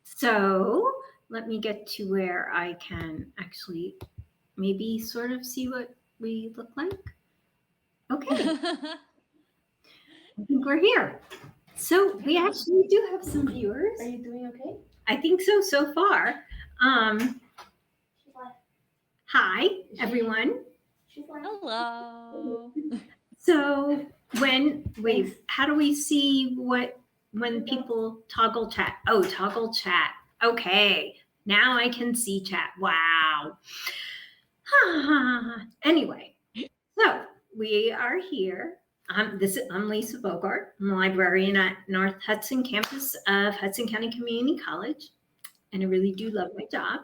So let me get to where I can actually maybe sort of see what we look like. Okay, I think we're here. So we Yeah. actually do have some viewers. Are you doing okay? I think so far. Um, She's live. Hi, everyone. She's live. Hello. So Thanks. how do we see what Here when we go. people toggle chat? Oh, toggle chat. Okay, now I can see chat. Wow. Anyway, so we are here. I'm Lisa Bogart. I'm a librarian at North Hudson campus of Hudson County Community College, and I really do love my job.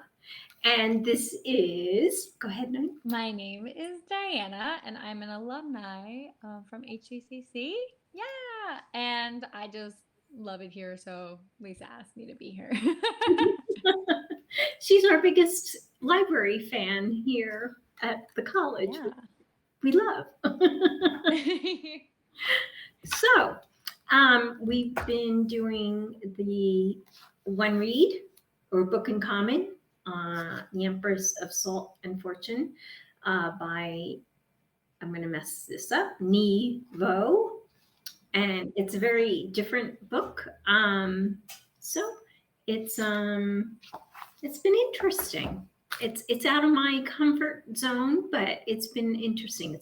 And this is, go ahead, Nani. My name is Diana, and I'm an alumni from HCCC. Yeah. And I just love it here. So Lisa asked me to be here. She's our biggest library fan here at the college. Yeah. We love. So, we've been doing the one read or book in common, The Empress of Salt and Fortune, by, I'm going to mess this up, Ni Vo. And it's a very different book. So it's been interesting. It's out of my comfort zone, but it's been interesting.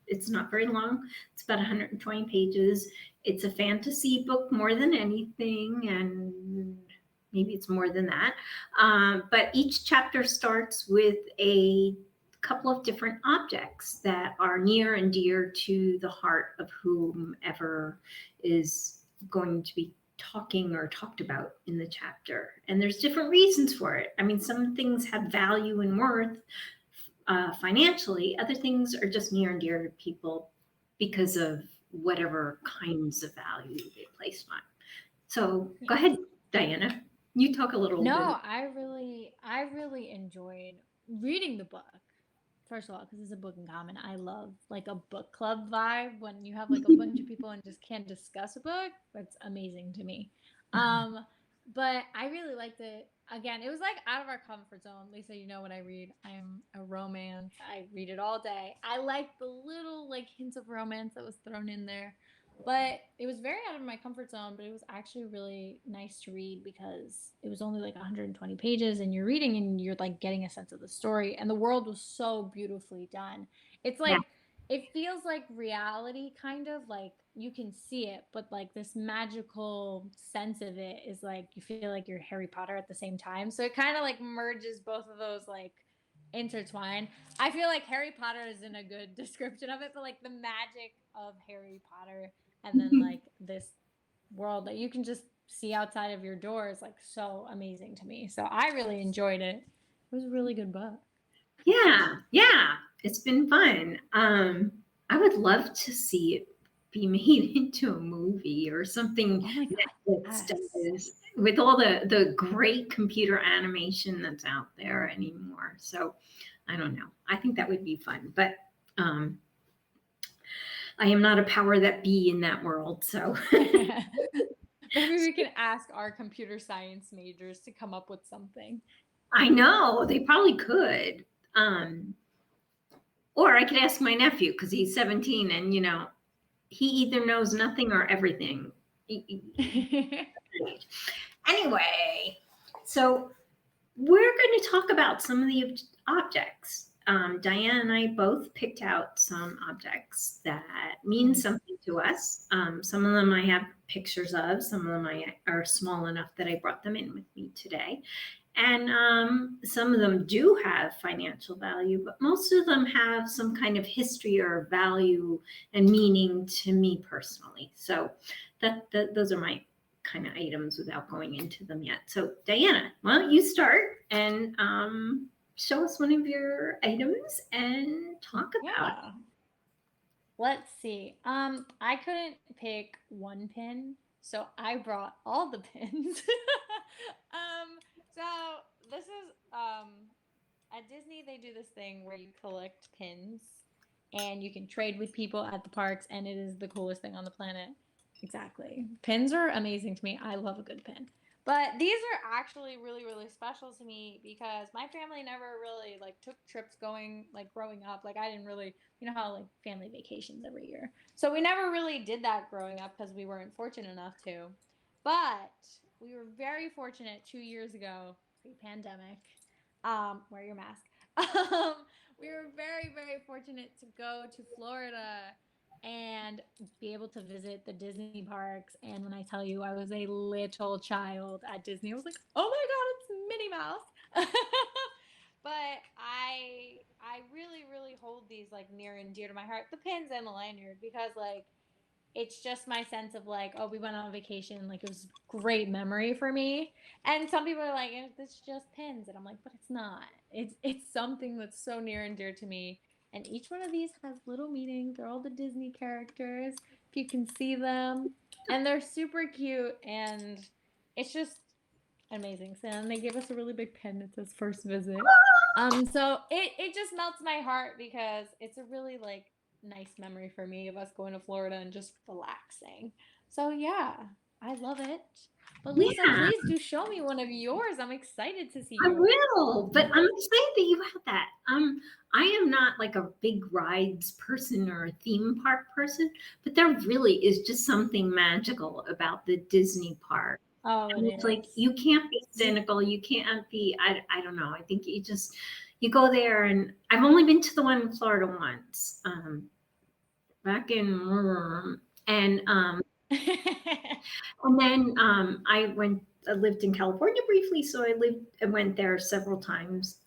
It's not very long. It's about 120 pages. It's a fantasy book more than anything, and maybe it's more than that. But each chapter starts with a couple of different objects that are near and dear to the heart of whomever is going to be talking or talked about in the chapter. And there's different reasons for it. I mean, some things have value and worth financially, other things are just near and dear to people because of whatever kinds of value they place on. So go ahead, Diana. You talk a little bit. No, I really enjoyed reading the book. First of all, because it's a book in common. I love like a book club vibe when you have like a bunch of people and just can't discuss a book. That's amazing to me. Um, but I really liked it. Again, it was like out of our comfort zone. Lisa, you know what I read? I'm a romance. I read it all day. I like the little like hints of romance that was thrown in there. But it was very out of my comfort zone, but it was actually really nice to read because it was only like 120 pages and you're reading and you're like getting a sense of the story. And the world was so beautifully done. It's Yeah. like, it feels like reality, kind of like you can see it, but like this magical sense of it is like you feel like you're Harry Potter at the same time. So it kind of like merges both of those like intertwined. I feel like Harry Potter isn't a good description of it, but like the magic of Harry Potter and then like this world that you can just see outside of your door is like so amazing to me. So I really enjoyed it. It was a really good book. Yeah, it's been fun. I would love to see it be made into a movie or something Oh my god, Netflix yes. does with all the great computer animation that's out there anymore. So I don't know. I think that would be fun, but um, I am not a power that be in that world. So Maybe we can ask our computer science majors to come up with something. I know they probably could. Um, or I could ask my nephew because he's 17 and he either knows nothing or everything. Anyway, so we're going to talk about some of the objects. Diane and I both picked out some objects that mean something to us. Some of them I have pictures of, some of them are small enough that I brought them in with me today. And some of them do have financial value, but most of them have some kind of history or value and meaning to me personally. So those are my kind of items without going into them yet. So Diana, why don't you start and show us one of your items and talk about it. Yeah. Let's see. I couldn't pick one pin, so I brought all the pins. So this is at Disney they do this thing where you collect pins and you can trade with people at the parks and it is the coolest thing on the planet. Exactly. Pins are amazing to me. I love a good pin. But these are actually really, really special to me because my family never really like took trips going like growing up. Like I didn't really, you know how like family vacations every year. So we never really did that growing up because we weren't fortunate enough to. But we were very fortunate 2 years ago, pre-pandemic. Wear your mask. We were very, very fortunate to go to Florida and be able to visit the Disney parks. And when I tell you I was a little child at Disney, I was like, oh my God, it's Minnie Mouse. But I really, really hold these like near and dear to my heart, the pins and the lanyard, because like it's just my sense of like, oh, we went on vacation. Like it was a great memory for me. And some people are like, it's just pins. And I'm like, but it's not. It's something that's so near and dear to me. And each one of these has little meanings. They're all the Disney characters, if you can see them. And they're super cute. And it's just amazing. So and they gave us a really big pin that says first visit. So it just melts my heart because it's a really like nice memory for me of us going to Florida and just relaxing. So yeah, I love it. But Lisa, Yeah, please do show me one of yours. I'm excited to see I yours. will, but I'm excited that you have that. I am not like a big rides person or a theme park person, but there really is just something magical about the Disney park. Oh, And it it's like is. you can't be cynical. You can't be. I don't know. I think you go there, and I've only been to the one in Florida once, back in and and then I lived in California briefly, so I went there several times.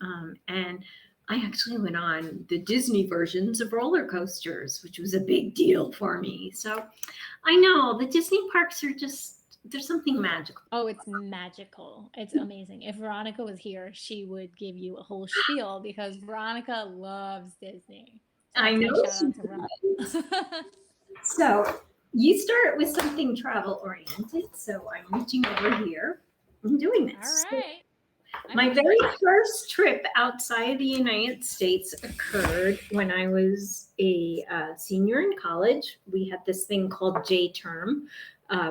And I actually went on the Disney versions of roller coasters, which was a big deal for me. So I know the Disney parks are there's something magical. Oh, it's magical. It's amazing. If Veronica was here, she would give you a whole spiel because Veronica loves Disney. So I that's my know shout she out to does. Veronica. So you start with something travel oriented. So I'm reaching over here and doing All this. right. My I'm very ready. first trip outside the United States occurred when I was a senior in college. We had this thing called J term,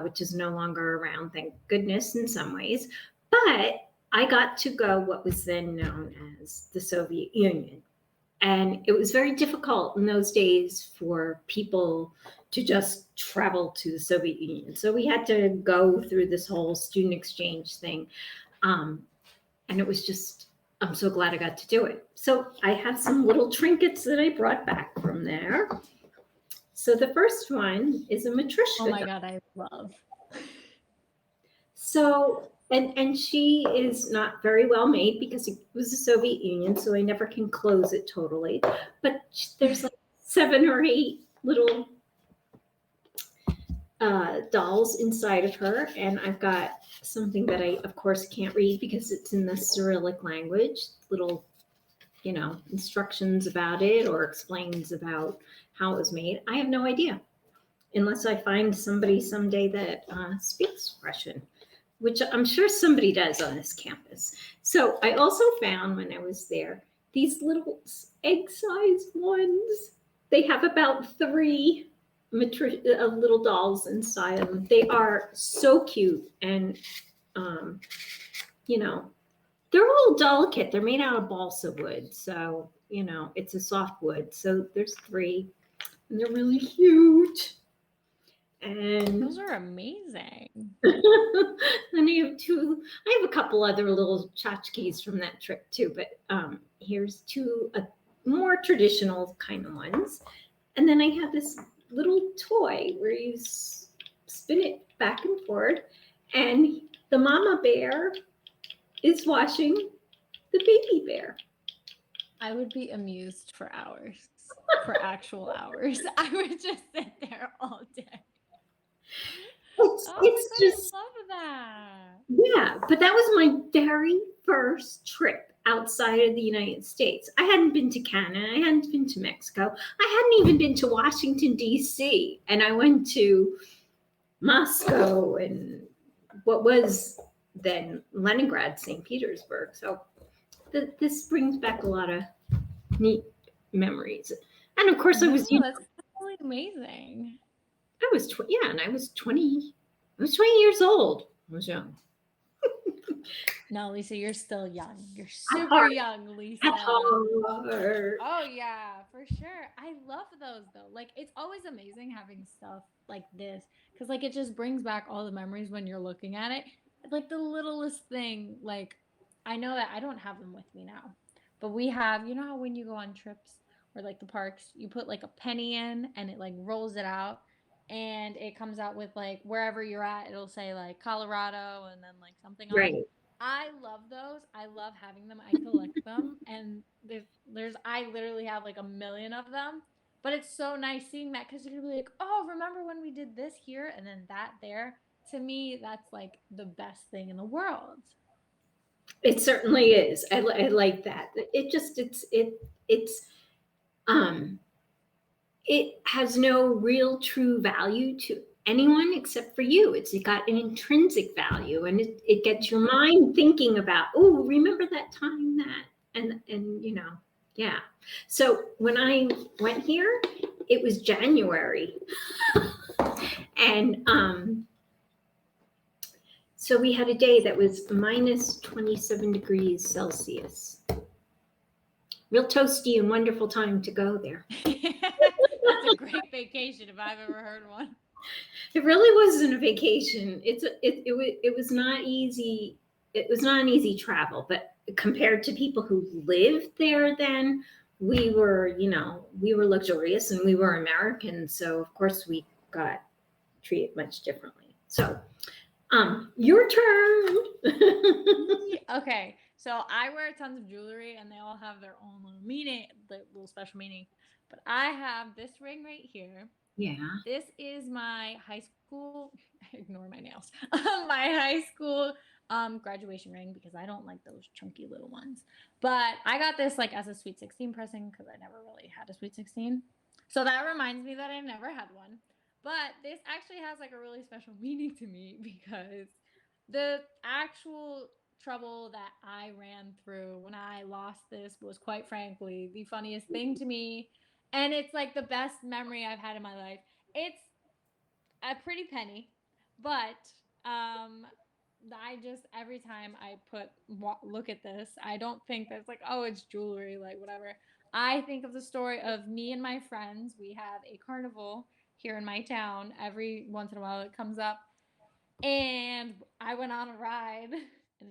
which is no longer around, thank goodness, in some ways. But I got to go what was then known as the Soviet Union. And it was very difficult in those days for people to just travel to the Soviet Union. So we had to go through this whole student exchange thing. Um, and it was just, I'm so glad I got to do it. So I have some little trinkets that I brought back from there. So the first one is a matryoshka. Oh my God, I love. So and she is not very well made because it was the Soviet Union, so I never can close it totally. But there's like 7 or 8 little dolls inside of her, and I've got something that I, of course, can't read because it's in the Cyrillic language. Little, instructions about it or explains about how it was made. I have no idea, unless I find somebody someday that speaks Russian, which I'm sure somebody does on this campus. So I also found when I was there these little egg-sized ones. They have about 3 little dolls inside them. They are so cute, and they're a little delicate. They're made out of balsa wood, so it's a soft wood. So there's 3, and they're really cute. And Those are amazing. then I have a couple other little tchotchkes from that trip too, but here's 2 more traditional kind of ones. And then I have this little toy where you spin it back and forth, and the mama bear is washing the baby bear. I would be amused for hours, for actual hours. I would just sit there all day. It's Oh my God, just, I love that. yeah, but that was my very first trip outside of the United States. I hadn't been to Canada, I hadn't been to Mexico, I hadn't even been to Washington, D.C., and I went to Moscow and what was then Leningrad, St. Petersburg. So this brings back a lot of neat memories. And of course, I was That's totally amazing. and I was 20 years old. I was young. No, Lisa, you're still young. You're At super heart. young, Lisa. At heart. Oh yeah, for sure. I love those though. Like it's always amazing having stuff like this because like it just brings back all the memories when you're looking at it. Like the littlest thing. Like I know that I don't have them with me now, but we have. You know how when you go on trips or like the parks, you put like a penny in and it like rolls it out. And it comes out with like wherever you're at, it'll say like Colorado and then like something on it. Right. I love those. I love having them. I collect them, and there's I literally have like a million of them. But it's so nice seeing that because you're like, oh, remember when we did this here and then that there. To me, that's like the best thing in the world. It certainly is. I like that. It's um it has no real true value to anyone except for you. It's got an intrinsic value, and it gets your mind thinking about, oh, remember that time that, and yeah. So when I went here, it was January, and so we had a day that was minus 27 degrees Celsius. Real toasty and wonderful time to go there. That's a great vacation if I've ever heard one. It really wasn't a vacation. It was not easy. It was not an easy travel, but compared to people who lived there then, we were luxurious and we were Americans, so of course we got treated much differently. So, your turn. Okay, so I wear tons of jewelry and they all have their own little meaning, the little special meaning. But I have this ring right here. Yeah. This is my high school, ignore my nails, my high school graduation ring because I don't like those chunky little ones. But I got this like as a Sweet 16 present because I never really had a Sweet 16. So that reminds me that I never had one. But this actually has like a really special meaning to me because the actual trouble that I ran through when I lost this was quite frankly the funniest thing to me. And it's like the best memory I've had in my life. It's a pretty penny, but I just every time I look at this, I don't think that's like, oh, it's jewelry, like whatever. I think of the story of me and my friends. We have a carnival here in my town. Every once in a while, it comes up, and I went on a ride, and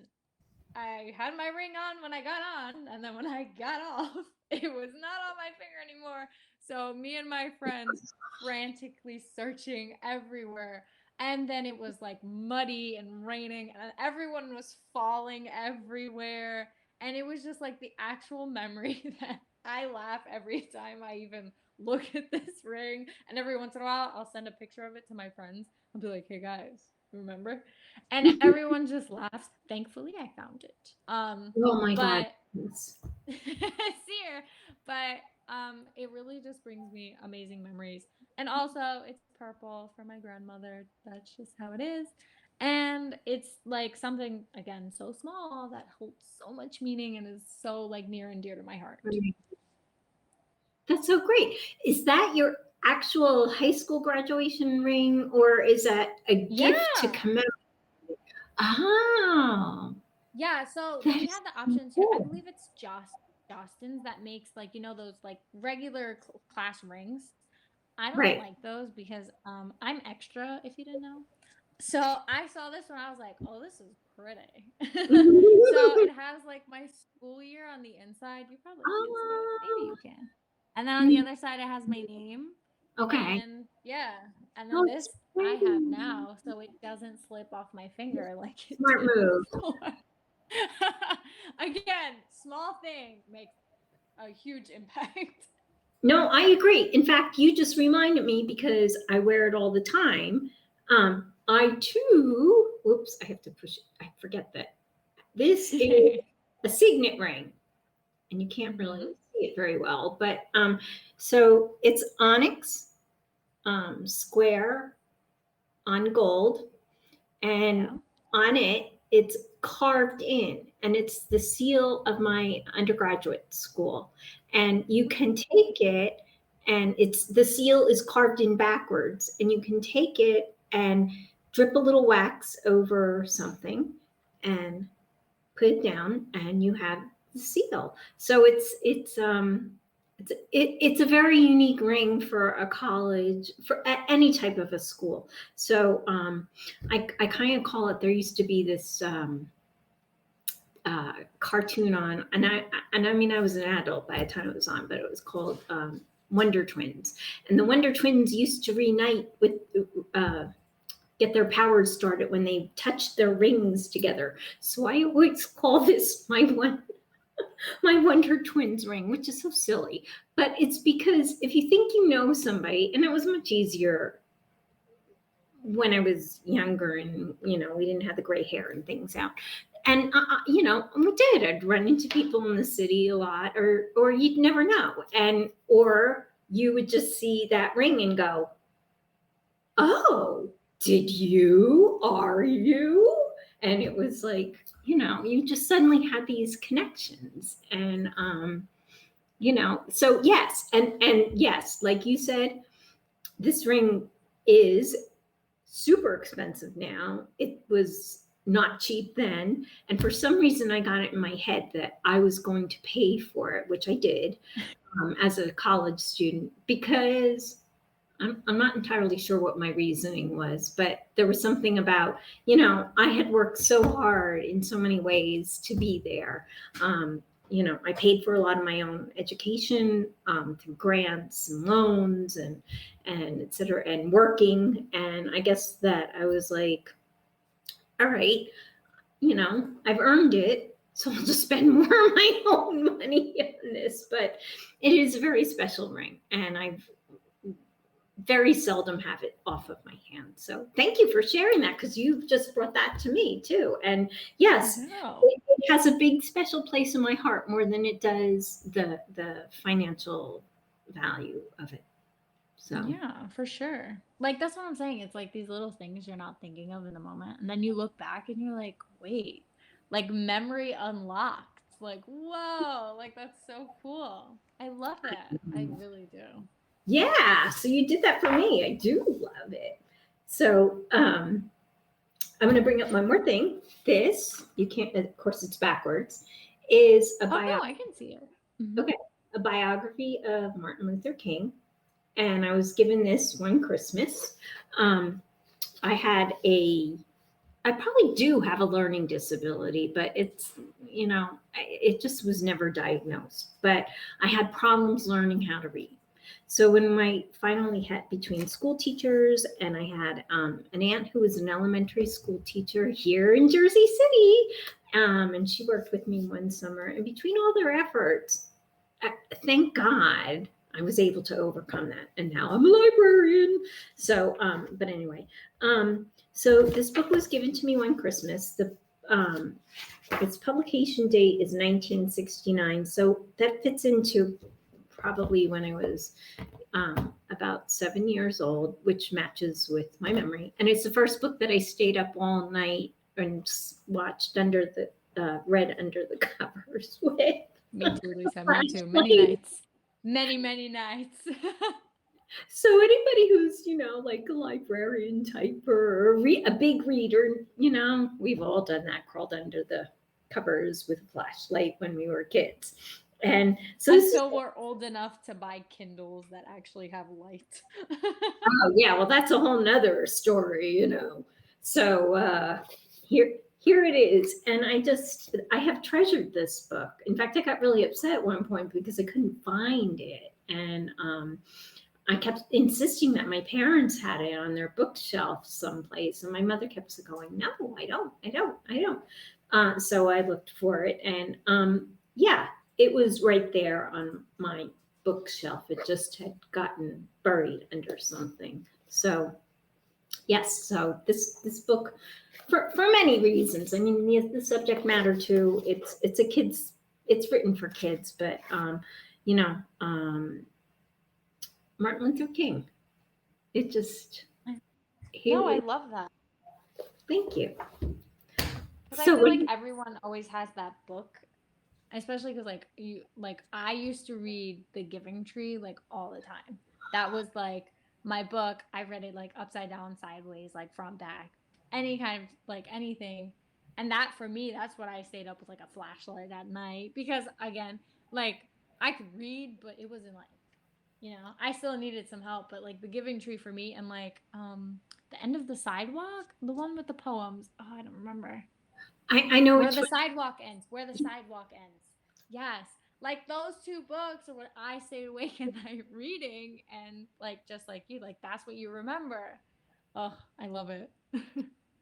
I had my ring on when I got on, and then when I got off, it was not on my finger anymore. So me and my friends frantically searching everywhere. And then it was like muddy and raining, and everyone was falling everywhere. And it was just like the actual memory that I laugh every time I even look at this ring. And every once in a while, I'll send a picture of it to my friends. I'll be like, hey guys, remember? And everyone just laughs. Thankfully, I found it. Oh my God. But but it really just brings me amazing memories. And also, it's purple for my grandmother. That's just how it is. And it's like something again so small that holds so much meaning and is so like near and dear to my heart. That's so great. Is that your actual high school graduation ring, or is that a gift to commemorate? Oh, Yeah, so that we is have the options here. I cool. believe it's Jostens that makes like those like regular class rings. I don't Right. like those because I'm extra if you didn't know. So I saw this when I was like, oh, this is pretty. So it has like my school year on the inside. You probably can't see it. Maybe Oh, you can. And then on the other side it has my name. okay. And yeah. And then Oh, this it's I have pretty. now, so it doesn't slip off my finger like it Smart did move. before. Again, small thing makes a huge impact. No, I agree. In fact, you just reminded me because I wear it all the time. I too, whoops, I have to push it. I forget that. This is a signet ring, and you can't really Mhm. see it very well, but so it's onyx, square on gold, and Yeah. on it it's carved in, and it's the seal of my undergraduate school. And you can take it, and it's the seal is carved in backwards, and you can take it and drip a little wax over something and put it down, and you have the seal. So it's a very unique ring for a college, for any type of a school. So I kind of call it. There used to be this cartoon on, and I mean I was an adult by the time it was on, but it was called Wonder Twins, and the Wonder Twins used to reunite with. Get their powers started when they touched their rings together. So I always call this my Wonder Twins ring, which is so silly. But it's because if you think you know somebody, and it was much easier when I was younger, and we didn't have the gray hair and things out. And we did. I'd run into people in the city a lot, or you'd never know, or you would just see that ring and go, "Oh, did you? Are you?" And it was like, you just suddenly had these connections. And so yes, and yes, like you said, this ring is super expensive now. It was not cheap then, and for some reason I got it in my head that I was going to pay for it, which I did, as a college student, because I'm not entirely sure what my reasoning was, but there was something about, I had worked so hard in so many ways to be there. I paid for a lot of my own education through grants and loans and et cetera, and working. And I guess that I was like, all right, I've earned it. So I'll just spend more of my own money on this. But it is a very special ring, and I've very seldom have it off of my hand. So thank you for sharing that, because you just brought that to me too. And yes, it has a big special place in my heart, more than it does the financial value of it. So yeah, for sure. Like that's what I'm saying. It's like these little things you're not thinking of in the moment, and then you look back and you're like, wait, like memory unlocked. Like, whoa, like that's so cool. I love that. I really do. yeah, so you did that for me. I do love it. So I'm going to bring up one more thing. This, you can't, of course, it's backwards, is a no, I can see it. Mhm. Okay, a biography of Martin Luther King. And I was given this one Christmas. I had I probably do have a learning disability, but it just was never diagnosed. But I had problems learning how to read. So when I finally had, between school teachers, and I had an aunt who was an elementary school teacher here in Jersey City, and she worked with me one summer. And between all their efforts, thank God I was able to overcome that. And now I'm a librarian. So, but anyway, so this book was given to me one Christmas. Its publication date is 1969. So that fits into probably when I was about 7 years old, which matches with my memory. And it's the first book that I stayed up all night and watched read under the covers with. Me too, Lisa. Me too. Many nights. Many nights. So anybody who's, like a librarian type or a big reader, we've all done that, crawled under the covers with a flashlight when we were kids. And so until we're old enough to buy Kindles that actually have light. Oh yeah, well that's a whole nother story. So here it is. And I have treasured this book. In fact, I got really upset at one point because I couldn't find it. And I kept insisting that my parents had it on their bookshelf someplace. And my mother kept going, no, I don't. So I looked for it, and yeah, it was right there on my bookshelf. It just had gotten buried under something. So yes, so this book, for many reasons. I mean, the subject matter too. It's written for kids, but Martin Luther King. It just I love that. Thank you. Because I feel like everyone always has that book, especially because I used to read The Giving Tree like all the time. That was like my book. I read it like upside down, sideways, like front, back, any kind of like anything. And that for me, that's what I stayed up with like a flashlight at night because again, like I could read, but it wasn't like, I still needed some help. But like the Giving Tree for me, and like the End of the Sidewalk, the one with the poems. Oh, I don't remember. I know Where which the one. Sidewalk Ends. Where the Sidewalk Ends. Yes. Like those two books are what I stayed awake at night reading, and like just like you, like that's what you remember. Oh, I love it.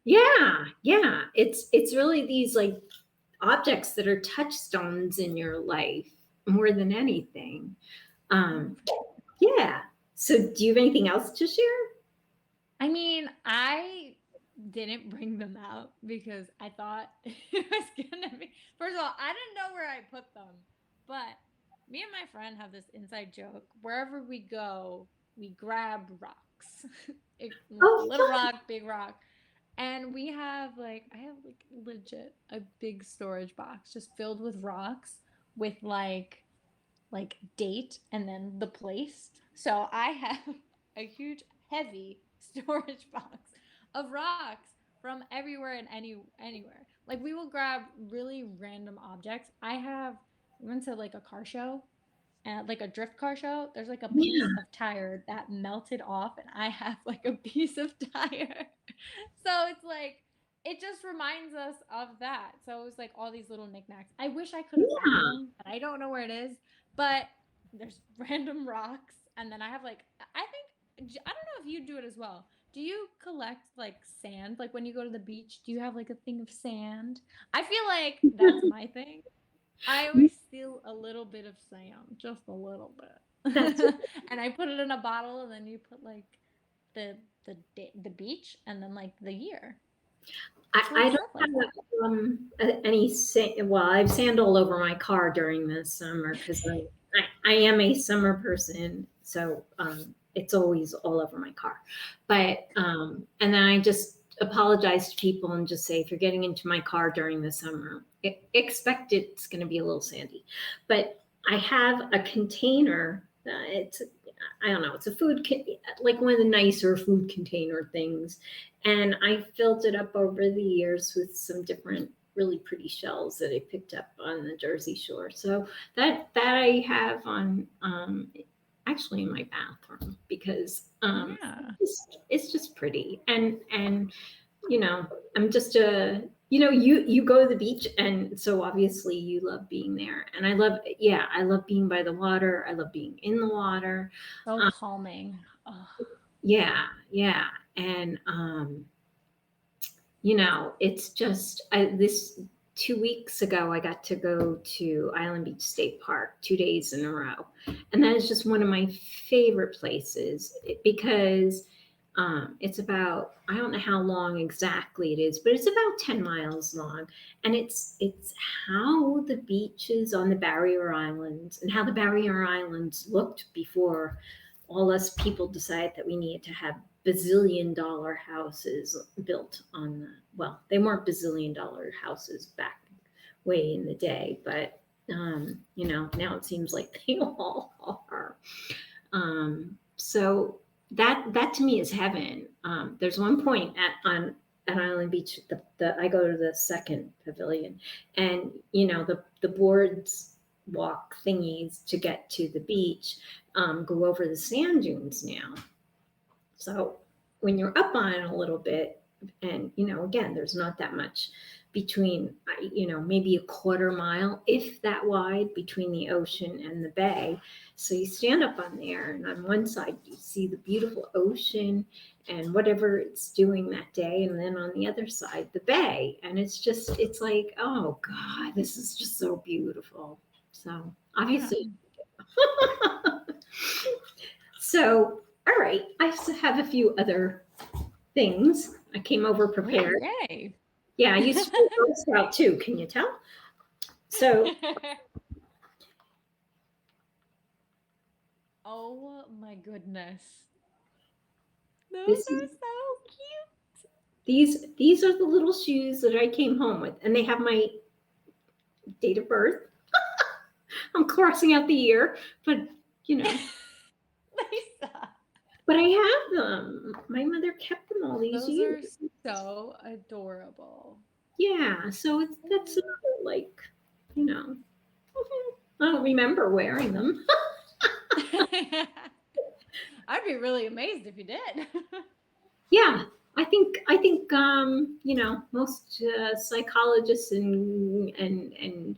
Yeah, yeah. It's really these like objects that are touchstones in your life more than anything. Um, yeah. So do you have anything else to share? I mean, I didn't bring them out because I thought it was gonna be. First of all, I didn't know where I put them, but me and my friend have this inside joke. Wherever we go, we grab rocks, Oh, little fun. rock, big rock, and we have like I have like legit a big storage box just filled with rocks with like date and then the place. So I have a huge, heavy storage box of rocks from everywhere and anywhere. Like we will grab really random objects. We went to like a car show and like a drift car show. There's like a piece Yeah, of tire that melted off, and I have like a piece of tire. So it's like it just reminds us of that. So it was like all these little knickknacks. I wish I could have found yeah. them, but I don't know where it is. But there's random rocks, and then I have like I don't know if you do it as well. Do you collect like sand? Like when you go to the beach, do you have like a thing of sand? I feel like that's my thing. I always steal a little bit of sand, just a little That's bit, and I put it in a bottle, and then you put like the the beach, and then like the year. It's I little don't stuff like that. have any sand. Well, I have sand all over my car during the summer because I am a summer person, so it's always all over my car. But and then I just apologize to people and just say if you're getting into my car during the summer, expect it's going to be a little sandy. But I have a container. It's I don't know. It's a like one of the nicer food container things, and I filled it up over the years with some different really pretty shells that I picked up on the Jersey Shore. So that I have on actually in my bathroom because Yeah. it's just pretty and you know I'm just a you go to the beach and so obviously you love being there and I love being by the water. I love being in the water. So Um, calming. Oh, yeah, and it's just this 2 weeks ago I got to go to Island Beach State Park 2 days in a row, and that is just one of my favorite places because it's about I don't know how long exactly it is, but it's about 10 miles long, and it's how the beaches on the Barrier Islands and how the Barrier Islands looked before all us people decided that we needed to have bazillion-dollar houses built on they weren't bazillion-dollar houses back way in the day, but now it seems like they all are. So that to me is heaven. There's one point at Island Beach, I go to the second pavilion, and the boards walk thingies to get to the beach go over the sand dunes now. So when you're up on it a little bit, and again, there's not that much between, maybe a quarter mile, if that wide, between the ocean and the bay. So you stand up on there, and on one side you see the beautiful ocean and whatever it's doing that day, and then on the other side the bay, and it's like, oh God, this is just so beautiful. So yeah. obviously. So, all right, I have a few other things. I came over Oh, prepared. yay. Yeah, I used to be a Girl Scout too. Can you tell? So, Oh my goodness. Those this is are so cute. these are the little shoes that I came home with, and they have my date of birth. I'm crossing out the year, but you know, Lisa. but I have them. My mother kept them all these Those years. are so adorable. Yeah, so that's another, like, you know, I don't remember wearing them. I'd be really amazed if you did. Yeah, I think most psychologists and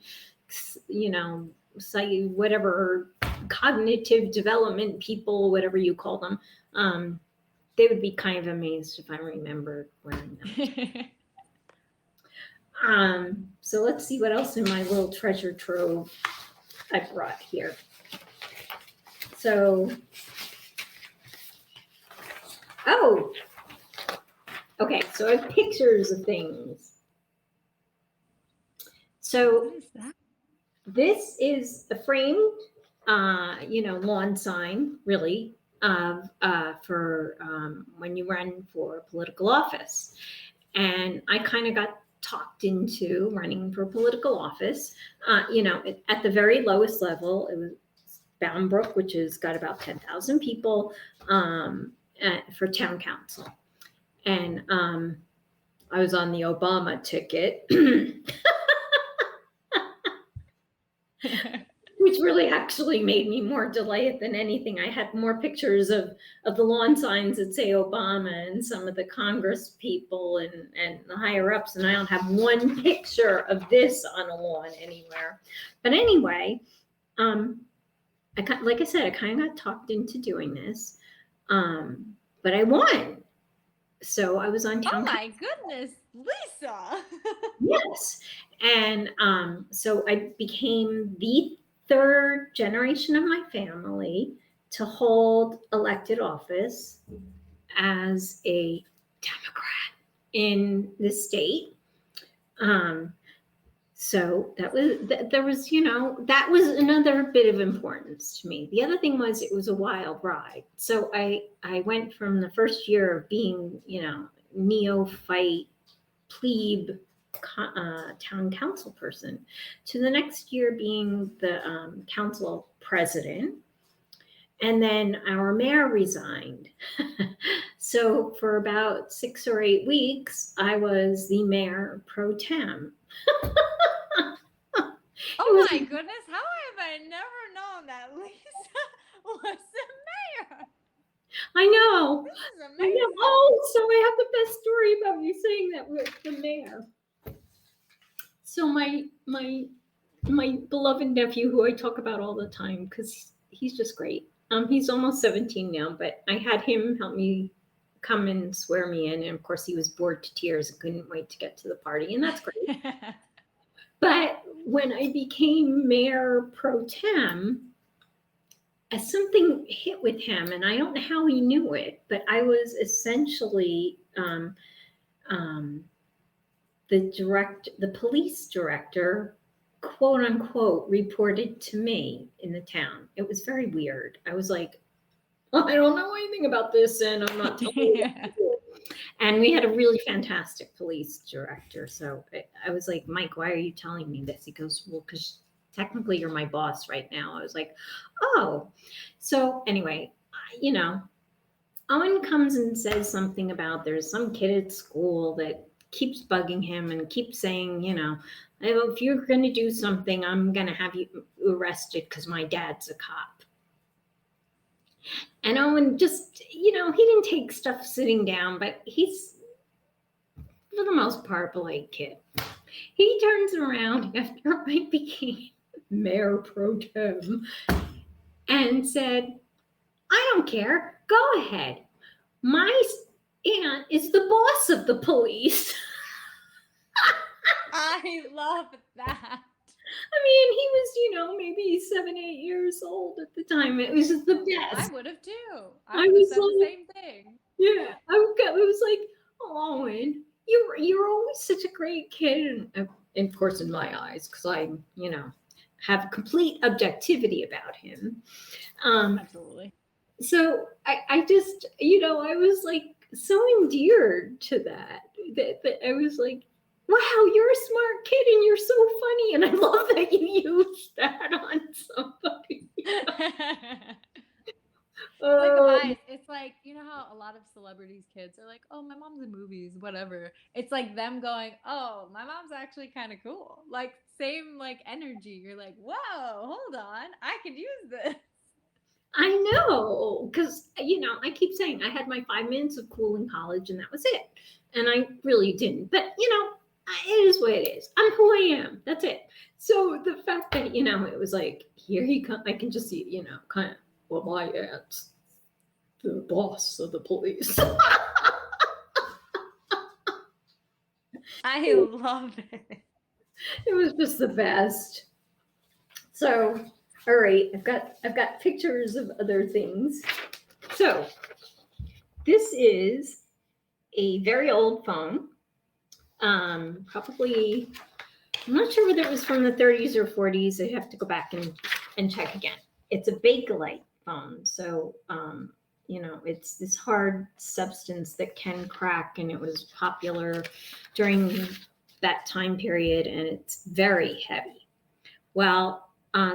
whatever cognitive development people, whatever you call them, they would be kind of amazed if I remembered wearing them. So let's see what else in my little treasure trove I brought here. So, oh, okay, so I have pictures of things. So What is that? this is a framed, lawn sign, really, for when you run for political office. And I kind of got talked into running for political office. At the very lowest level, it was Bound Brook, which has got about 10,000 people for town council. And I was on the Obama ticket. Which really actually made me more delighted than anything. I had more pictures of the lawn signs that say Obama and some of the Congress people and the higher ups, and I don't have one picture of this on a lawn anywhere. But anyway, like I said, I kind of got talked into doing this, but I won. So I was on town. Oh my goodness, Lisa! Yes. And so I became the third generation of my family to hold elected office as a Democrat in the state. So that was another bit of importance to me. The other thing was it was a wild ride. So I went from the first year of being, neophyte plebe town council person to the next year being the council president. And then our mayor resigned. So for about 6 or 8 weeks, I was the mayor pro tem. Oh my goodness, how have I never known that Lisa was the mayor? I know. This is I amazing. know. Oh, so I have the best story about you saying that with the mayor. So my beloved nephew, who I talk about all the time because he's just great. He's almost 17 now, but I had him help me come and swear me in, and of course he was bored to tears and couldn't wait to get to the party, and that's great. But when I became mayor pro tem, something hit with him, and I don't know how he knew it, but I was essentially the police director, quote unquote, reported to me in the town. It was very weird. I was like, I don't know anything about this, and I'm not telling you. And we had a really fantastic police director. So I was like, Mike, why are you telling me this? He goes, well, because technically you're my boss right now. I was like, oh. So anyway, Owen comes and says something about there's some kid at school that keeps bugging him and keeps saying, if you're going to do something, I'm going to have you arrested because my dad's a cop. And Owen just, he didn't take stuff sitting down, but he's, for the most part, a polite kid. He turns around after I became mayor pro tem and said, I don't care. Go ahead. My aunt is the boss of the police. I love that. I mean, he was, maybe 7, 8 years old at the time. It was just the best. I would have too. I I would have was said the like- same thing. Yeah, it was like, oh, Owen, you're always such a great kid, and of course in my eyes, because I, have complete objectivity about him. Absolutely. So I just, I was like so endeared to that I was like, wow, you're a smart kid and you're so funny, and I love that you used that on somebody. Like the vibes. It's like, you know how a lot of celebrities' kids are like, like, oh, my mom's in movies, whatever. It's like them going, oh, my mom's actually kind of cool. Like same like energy. You're like, whoa, hold on, I could use this. I know, because, I keep saying I had my 5 minutes of cool in college and that was it. And I really didn't. But, it is what it is. I'm who I am. That's it. So the fact that, it was like, here he comes, I can just see, kind of, well, my aunt's the boss of the police. I love it. It was just the best. So, all right, I've got pictures of other things. So, this is a very old phone. Probably, I'm not sure whether it was from the 30s or 40s. I have to go back and check again. It's a Bakelite phone, so it's this hard substance that can crack, and it was popular during that time period, and it's very heavy. Well,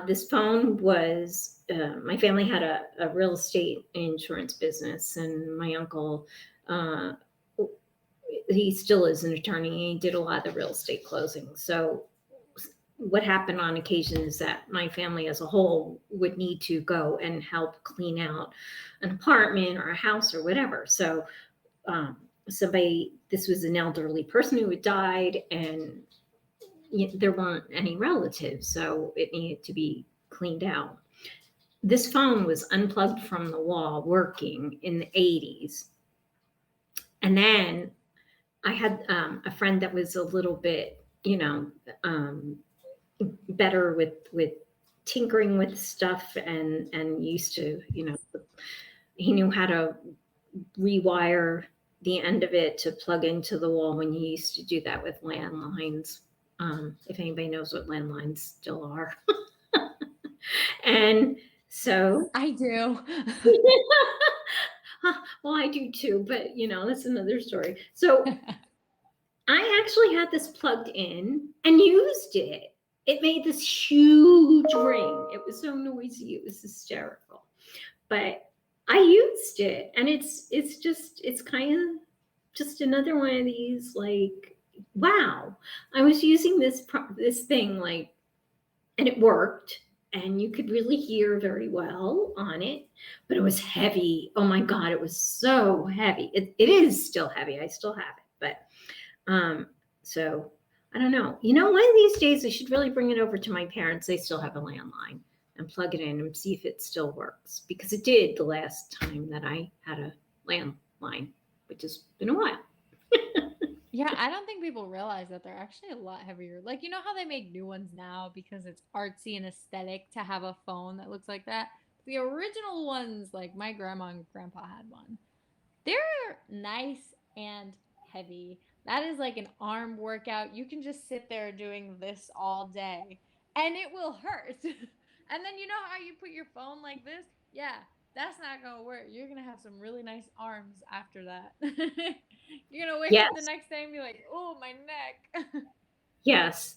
this phone was, my family had a real estate insurance business, and my uncle, he still is an attorney. He did a lot of the real estate closings. So what happened on occasion is that my family as a whole would need to go and help clean out an apartment or a house or whatever. So this was an elderly person who had died, and there weren't any relatives, so it needed to be cleaned out. This phone was unplugged from the wall working in the 80s. And then I had a friend that was a little bit, better with tinkering with stuff and used to, he knew how to rewire the end of it to plug into the wall when you used to do that with landlines. If anybody knows what landlines still are. And so I do. well, I do too, but that's another story. So I actually had this plugged in and used it. It made this huge ring. It was so noisy. It was hysterical. But I used it, and it's kind of just another one of these, like, wow, I was using this thing, like, and it worked, and you could really hear very well on it, but it was heavy. Oh my God, it was so heavy. It is still heavy. I still have it, but so I don't know. One of these days I should really bring it over to my parents. They still have a landline, and plug it in and see if it still works, because it did the last time that I had a landline, which has been a while. Yeah, I don't think people realize that they're actually a lot heavier. Like, you know how they make new ones now because it's artsy and aesthetic to have a phone that looks like that? The original ones, like my grandma and grandpa had one, they're nice and heavy. That is like an arm workout. You can just sit there doing this all day and it will hurt. And then you know how you put your phone like this? Yeah, that's not going to work. You're going to have some really nice arms after that. You're going to wake up the Yes. next day and be like, oh, my neck. Yes.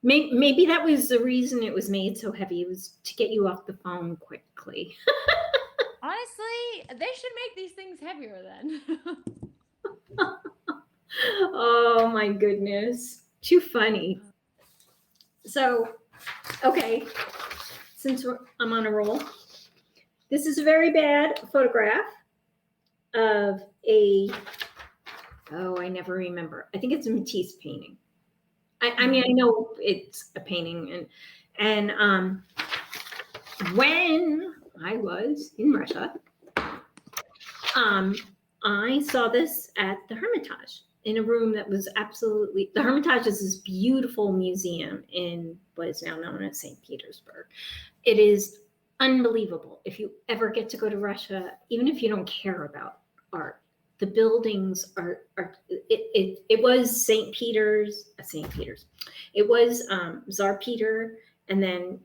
Maybe that was the reason it was made so heavy. It was to get you off the phone quickly. Honestly, they should make these things heavier then. Oh my goodness. Too funny. So, okay, since I'm on a roll, this is a very bad photograph of I never remember. I think it's a Matisse painting. I mean, I know it's a painting, and when I was in Russia, I saw this at the Hermitage in a room that was absolutely, the Hermitage is this beautiful museum in what is now known as St. Petersburg. It is unbelievable. If you ever get to go to Russia, even if you don't care about art, the buildings are it was St. Peter's. It was Tsar Peter, and then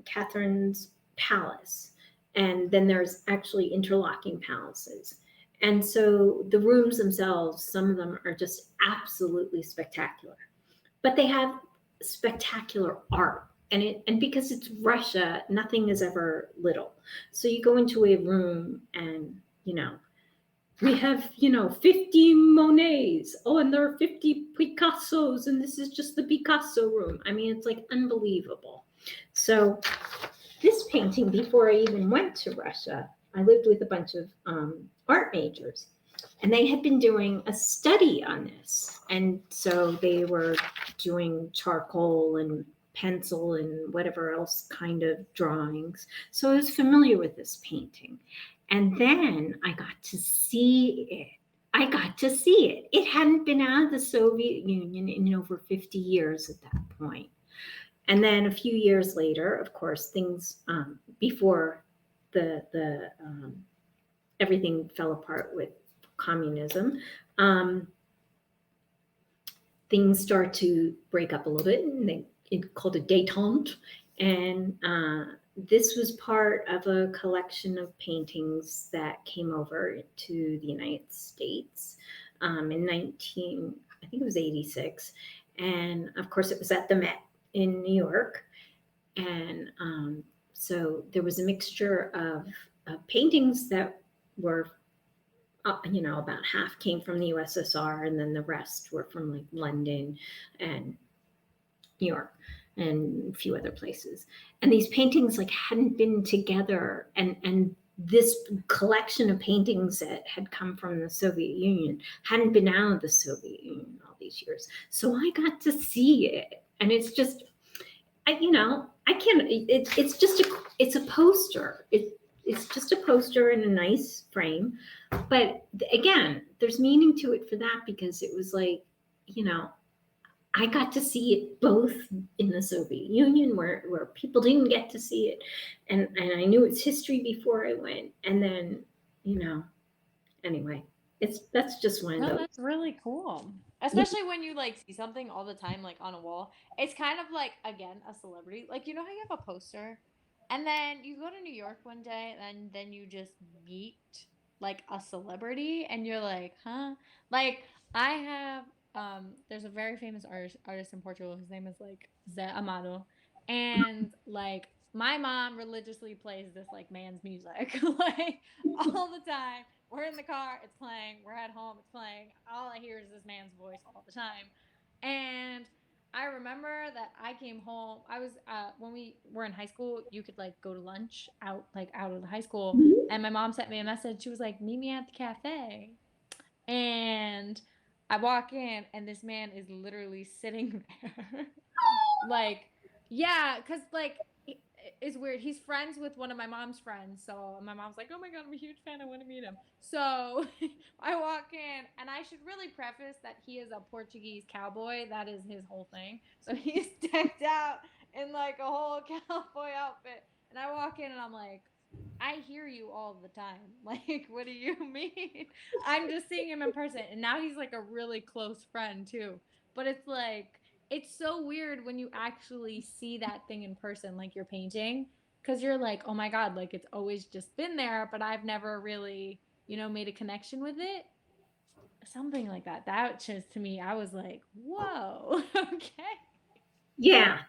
Catherine's palace. And then there's actually interlocking palaces. And so the rooms themselves, some of them are just absolutely spectacular. But they have spectacular art. And because it's Russia, nothing is ever little. So you go into a room and, we have, 50 Monets. Oh, and there are 50 Picassos, and this is just the Picasso room. I mean, it's like unbelievable. So this painting, before I even went to Russia, I lived with a bunch of art majors, and they had been doing a study on this. And so they were doing charcoal and pencil and whatever else kind of drawings. So I was familiar with this painting. And then I got to see it. It hadn't been out of the Soviet Union in over 50 years at that point. And then a few years later, of course, things before the everything fell apart with communism, things start to break up a little bit, and it called a détente. And this was part of a collection of paintings that came over to the United States in I think it was 86. And of course, it was at the Met in New York. And so there was a mixture of paintings that were, about half came from the USSR, and then the rest were from like London and New York and a few other places. And these paintings like hadn't been together, and this collection of paintings that had come from the Soviet Union hadn't been out of the Soviet Union all these years. So I got to see it, and it's just, I can't. It's a poster. It's just a poster in a nice frame, but again, there's meaning to it for that, because it was like, I got to see it both in the Soviet Union, where people didn't get to see it, and I knew its history before I went, and then anyway, that's just one of No, those. that's really cool. Especially when you like see something all the time, like on a wall. It's kind of like, again, a celebrity. Like, you know how you have a poster, and then you go to New York one day, and then you just meet like a celebrity, and you're like, huh? Like, I have there's a very famous artist in Portugal. His name is like Zé Amado, and like my mom religiously plays this like man's music like all the time. We're in the car, it's playing. We're at home, it's playing. All I hear is this man's voice all the time. And I remember that I came home. I was when we were in high school, you could like go to lunch out of the high school, and my mom sent me a message. She was like, "Meet me at the cafe." And I walk in, and this man is literally sitting there. Like, yeah, because like it's weird. He's friends with one of my mom's friends. So my mom's like, "Oh my God, I'm a huge fan. I want to meet him." So I walk in, and I should really preface that he is a Portuguese cowboy. That is his whole thing. So he's decked out in like a whole cowboy outfit. And I walk in, and I'm like, I hear you all the time. Like, what do you mean? I'm just seeing him in person. And now he's like a really close friend too. But it's like, it's so weird when you actually see that thing in person, like you're painting, because you're like, oh my God, like it's always just been there, but I've never really, made a connection with it. Something like that. That just, to me, I was like, whoa, okay. Yeah,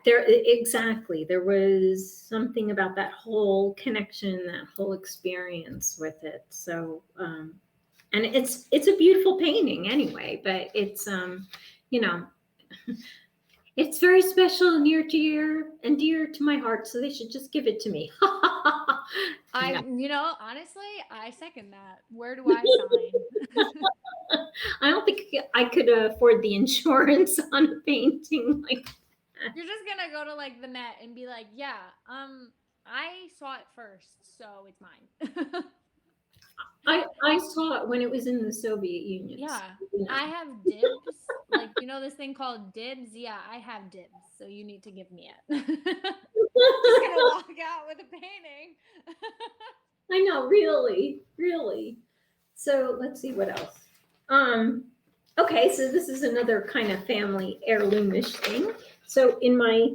exactly. There was something about that whole connection, that whole experience with it. So, and it's a beautiful painting anyway, but you know, it's very special and dear to my heart. So they should just give it to me. Honestly, I second that. Where do I sign? I don't think I could afford the insurance on a painting like. You're just gonna go to like the Met and be like, yeah, I saw it first, so it's mine. I saw it when it was in the Soviet Union. Yeah, So, I have dibs. Like, this thing called dibs? Yeah, I have dibs, so you need to give me it. Just gonna walk out with a painting. I know, really. So let's see what else. Okay, so this is another kind of family heirloomish thing. So in my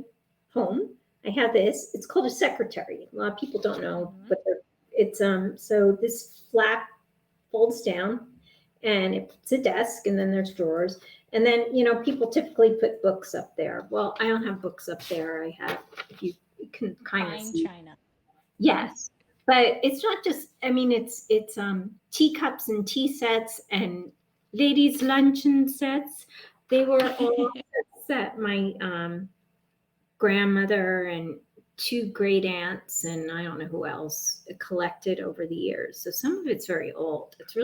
home, I have this. It's called a secretary. A lot of people don't know, but it's so this flap folds down, and it's a desk, and then there's drawers, and then people typically put books up there. Well, I don't have books up there. I have, if you can kind of Fine see. china. Yes, but it's not just, I mean, it's teacups and tea sets and ladies' luncheon sets. They were all set. My grandmother and two great aunts and I don't know who else collected over the years. So some of it's very old. It's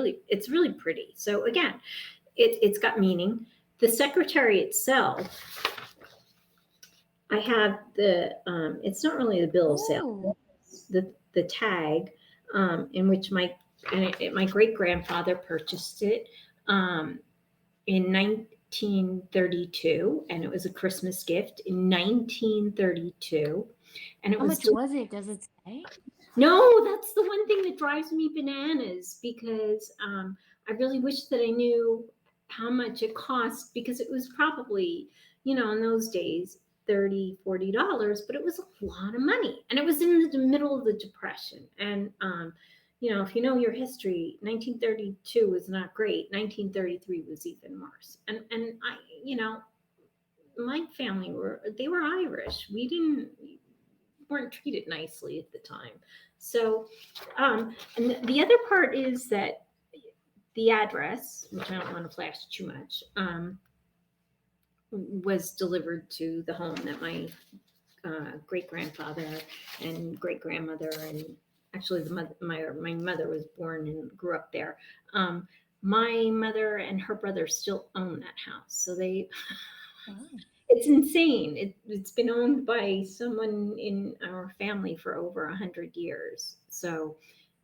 really pretty. So again, it's got meaning. The secretary itself, I have the it's not really the bill of sale, Ooh. the tag, in which my great grandfather purchased it in 1932, and it was a Christmas gift in 1932, and it How was much was it? Does it say? no, that's the one thing that drives me bananas because I really wish that I knew how much it cost because it was probably, in those days, $30, $40, but it was a lot of money. And it was in the middle of the Depression. And, if you know your history, 1932 was not great. 1933 was even worse. And I, my family they were Irish. Weren't treated nicely at the time. So, and the other part is that the address, which I don't want to flash too much, was delivered to the home that my great grandfather and great grandmother, and actually my mother was born and grew up there. My mother and her brother still own that house, so they. Oh. It's insane. It's been owned by someone in our family for over 100 years. So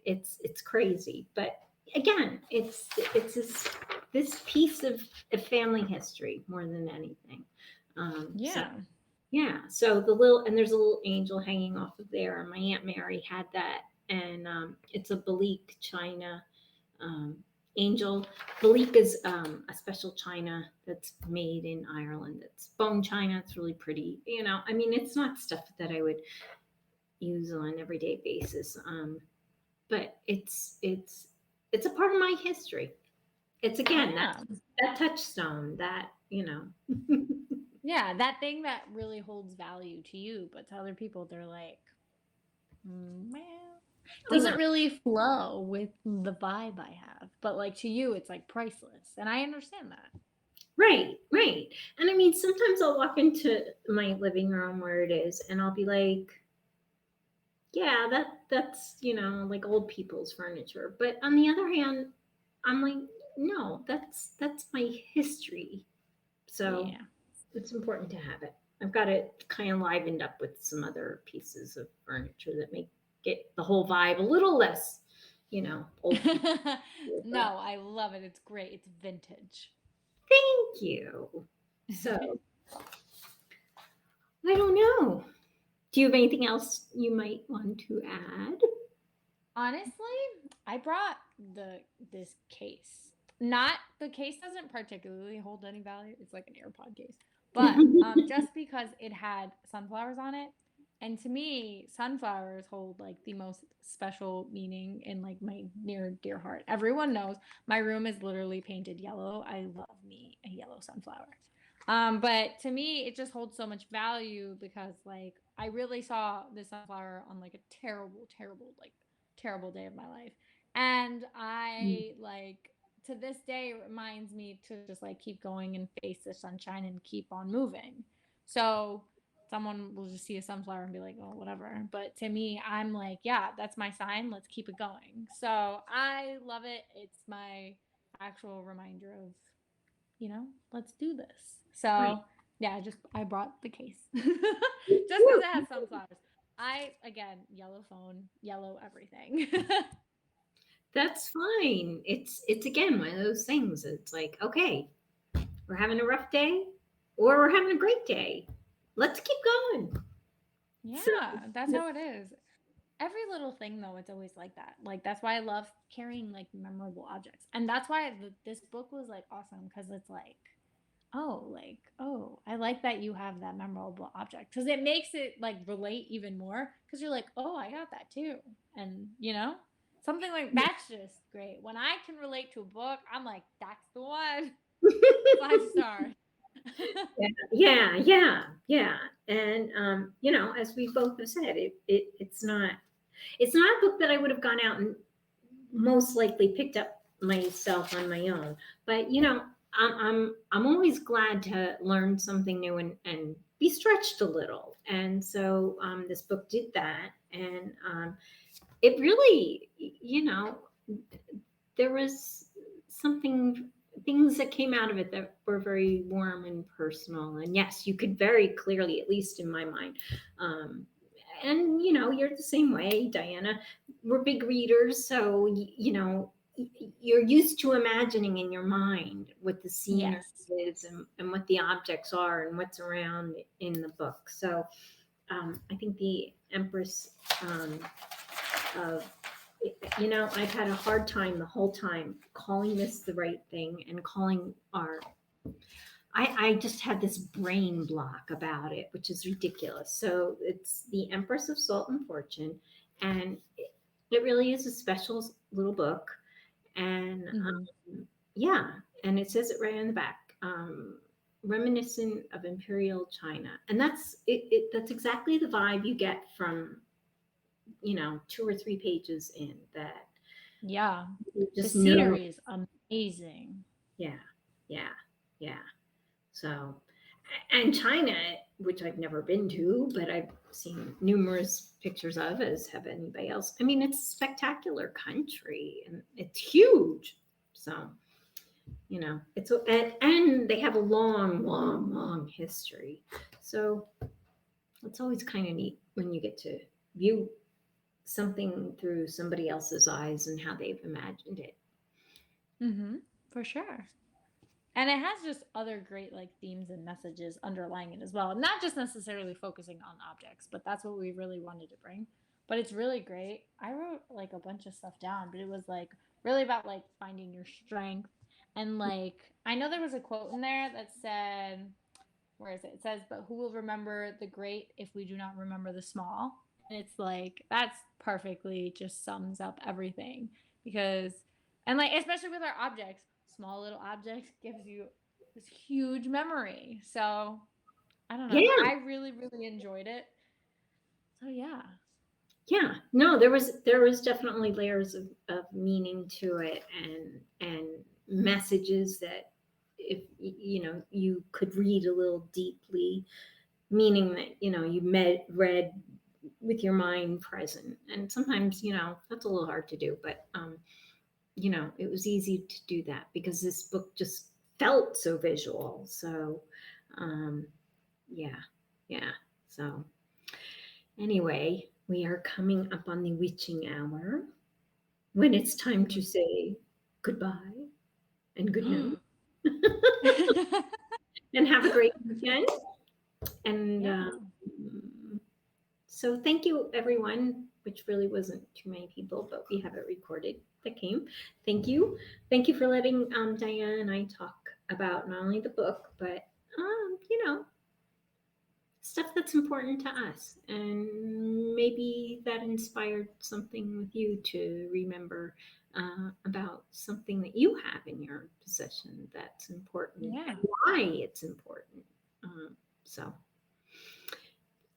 it's crazy. But again, it's this piece of family history more than anything. Yeah. Yeah. So there's a little angel hanging off of there. And my Aunt Mary had that. And it's a Balik china angel. Balik is a special china that's made in Ireland. It's bone china. It's really pretty. I mean, it's not stuff that I would use on an everyday basis. But it's a part of my history. It's again that touchstone that Yeah, that thing that really holds value to you, but to other people, they're like, well, doesn't really flow with the vibe I have. But like to you, it's like priceless. And I understand that. Right. And I mean, sometimes I'll walk into my living room where it is, and I'll be like, yeah, that's like old people's furniture. But on the other hand, I'm like, no, that's my history. So Yeah. it's important to have it. I've got it kind of livened up with some other pieces of furniture that make it the whole vibe a little less, old. No, I love it. It's great. It's vintage. Thank you. So I don't know. Do you have anything else you might want to add? Honestly, I brought this case. Not the case doesn't particularly hold any value. It's like an AirPod case. But just because it had sunflowers on it, and to me, sunflowers hold like the most special meaning in like my near dear heart. Everyone knows my room is literally painted yellow. I love me a yellow sunflower. But to me, it just holds so much value because like I really saw this sunflower on like a terrible day of my life. And I like to this day it reminds me to just like keep going and face the sunshine and keep on moving. So someone will just see a sunflower and be like, oh, whatever. But to me, I'm like, yeah, that's my sign. Let's keep it going. So I love it. It's my actual reminder of, let's do this. So Right. yeah, I brought the case just because it has sunflowers. Again, yellow phone, yellow everything. That's fine. It's again one of those things. It's like, okay, we're having a rough day or we're having a great day. Let's keep going. Yeah, So, that's how it is. Every little thing though, it's always like that. Like that's why I love carrying like memorable objects. And that's why this book was like awesome because it's like, oh, I like that you have that memorable object because it makes it like relate even more because you're like, oh, I got that too. And something like that's just great. When I can relate to a book, I'm like, that's the one. 5 stars. yeah. And as we both have said, it's not It's not a book that I would have gone out and most likely picked up myself on my own. But I'm always glad to learn something new and be stretched a little. And so this book did that, and it really, there was things that came out of it that were very warm and personal. And yes, you could very clearly, at least in my mind, and you're the same way, Diana. We're big readers, so you're used to imagining in your mind what the scene Yes. is, and what the objects are and what's around in the book. So I think the Empress of I've had a hard time the whole time calling this the right thing and calling our I just had this brain block about it, which is ridiculous. So it's the Empress of Salt and Fortune, and it really is a special little book. And yeah, and it says it right on the back, reminiscent of Imperial China, and that's it. That's exactly the vibe you get from 2 or 3 pages in that. Yeah. You The just know. scenery is amazing. Yeah, yeah. So, and China, which I've never been to, but I've seen numerous pictures of, as have anybody else. I mean, it's a spectacular country and it's huge. So, it's and they have a long history. So it's always kind of neat when you get to view something through somebody else's eyes and how they've imagined it. For sure. And it has just other great like themes and messages underlying it as well. Not just necessarily focusing on objects, but that's what we really wanted to bring. But it's really great. I wrote like a bunch of stuff down, but it was like really about like finding your strength. And like I know there was a quote in there that said, where is it? It says, "But who will remember the great if we do not remember the small?" And it's like that's perfectly just sums up everything because and like especially with our objects, small little objects gives you this huge memory. So I don't know. Yeah. I really, really enjoyed it. So yeah. Yeah, no, there was definitely layers of meaning to it, and messages that if you could read a little deeply, meaning that you read with your mind present. And sometimes that's a little hard to do, but it was easy to do that because this book just felt so visual. So yeah, so anyway, we are coming up on the witching hour when it's time to say goodbye and good night and have a great weekend. And Yeah. so thank you, everyone, which really wasn't too many people, but we have it recorded that came. Thank you. Thank you for letting Diane and I talk about not only the book, but, stuff that's important to us. And maybe that inspired something with you to remember about something that you have in your possession that's important Yeah. and why it's important. So,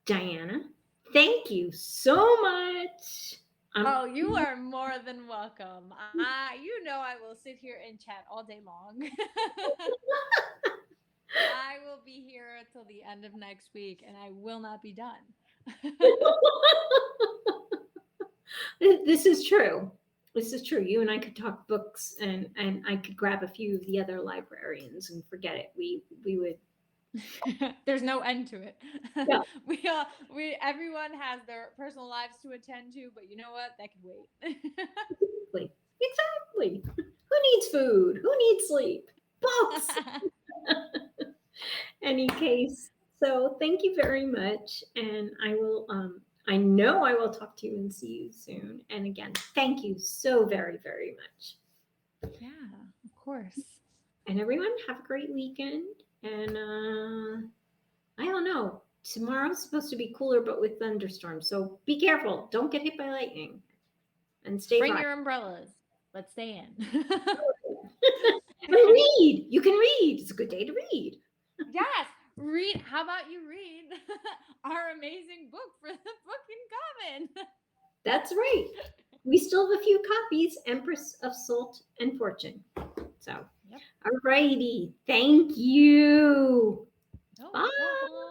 Diana, thank you so much. Oh, you are more than welcome. I will sit here and chat all day long. I will be here until the end of next week and I will not be done. This is true. This is true. You and I could talk books, and I could grab a few of the other librarians and forget it. We would. There's no end to it. Yeah. Everyone has their personal lives to attend to, but you know what? That could wait. Exactly. Who needs food? Who needs sleep? Books. Any case. So thank you very much, and I will. I know I will talk to you and see you soon. And again, thank you so very, very much. Yeah, of course. And everyone, have a great weekend. And I don't know. Tomorrow's supposed to be cooler, but with thunderstorms. So be careful. Don't get hit by lightning. And stay Bring dry. your umbrellas, but stay in. And read. You can read. It's a good day to read. Yes, read. How about you read our amazing book for the book in common? That's right. We still have a few copies, Empress of Salt and Fortune. So, Yep. all righty. Thank you. No Bye. problem.